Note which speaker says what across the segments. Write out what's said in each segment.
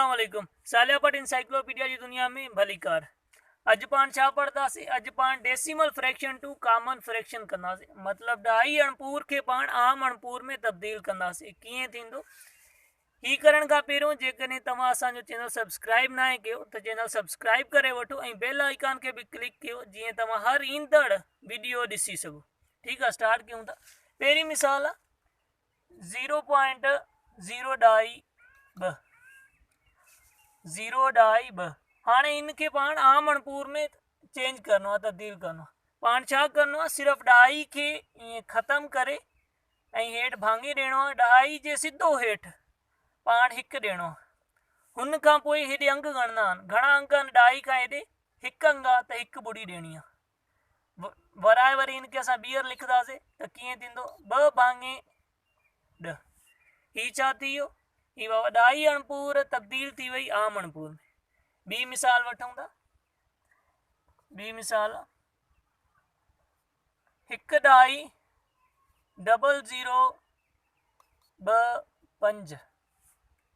Speaker 1: अस्सलामुअलैकुम। सालिया भट्ट इंसाइक्लोपीडिया जी दुनिया में भली कार। अज पाण छा पढ़दासीं? अज पाण decimal fraction to common fraction कंदासीं। मतलब ढाई अणपूर के पाण आम अणपूर में तब्दील कंदासीं। कीअं थींदो ही करण खां पहिरियों जेकॾहिं तव्हां असांजो चैनल सब्सक्राइब न कयो त चैनल सब्सक्राइब करे वठो ऐं बेल आइकन के भी क्लिक कयो जीअं तव्हां हर ईंदड़ वीडियो ॾिसी सघो। ठीक आहे, स्टार्ट कयूं था। पहिरीं मिसाल आहे 0.022 0.2 हाँ इनके पाण आम अणपूर में चेंज करणो आहे, तब्दील करणो आहे। पाण छा करणो आहे, सिर्फ़ु ढाई के ईअं ख़त्म करे ऐं हेठि भाङे ॾियणो आहे। ढाई जे सिधो हेठि पाण हिकु ॾियणो आहे। हुन खां पोइ हेॾे अंग ॻणंदा आहिनि। घणा अंग आहिनि? ढाई खां हेॾे हिकु अंग आहे त हिकु ॿुड़ी ॾियणी आहे। वराए वरी इनखे असां ॿीहर लिखंदासीं त कीअं थींदो 2/10। हीउ छा थी वियो? ही ढाई अणपूर तब्दील थी वई आम अणपूर में। ॿी मिसाल वठूं था। ॿी मिसाल 1.0025।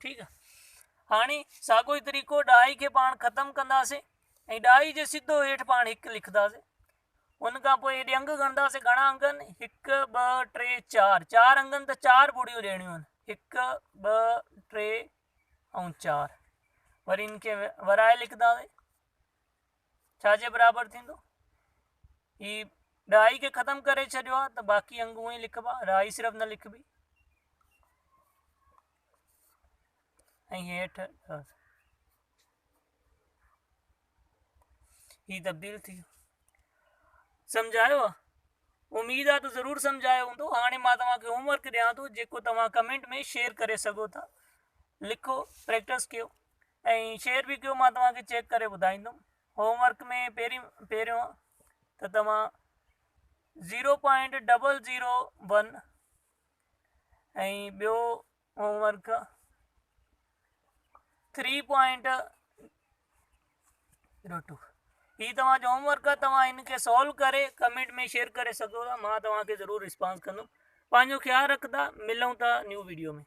Speaker 1: ठीक है, हाणे साॻियो ई तरीक़ो ढाई के पाण ख़त्म कंदासीं ऐं ढाई जे सिधो हेठि पाण हिकु लिखंदासीं। उन खां पोइ हेॾे अंग ॻणंदासीं। घणा अंग आहिनि? 1 2 3 4। 4 अंगनि त 4 ॿुड़ियूं ॾियणियूं आहिनि। 1 2 3 ऐं 4। वरी इनखे वराए लिखंदासीं। छा जे बराबरि थींदो? ही ढाई के ख़त्म करे छॾियो आहे त बाक़ी अंग उहे ई लिखबा। ढाई सिर्फ़ु न लिखबी ऐं हेठि ही तब्दील थी वियो। सम्झायो आहे? उम्मीद आहे त ज़रूरु सम्झायो हूंदो। हाणे मां तव्हांखे होमवर्क ॾियां थो जेको तव्हां कमेंट में शेयर करे सघो था। लिखो, प्रैक्टिस कयो ऐं शेयर बि कयो। मां तव्हांखे चेक करे ॿुधाईंदुमि। होमवर्क में पहिरियों त तव्हां 0.001 ऐं ॿियो होमवर्क 3.02। ही तव्हांजो होमवर्क आहे। तव्हां इनखे सॉल्व करे कमेंट में शेयर करे सघो था। मां तव्हांखे ज़रूरु रिस्पॉन्स कंदुमि। पंहिंजो ख़्यालु रखंदा। मिलूं था न्यू वीडियो में।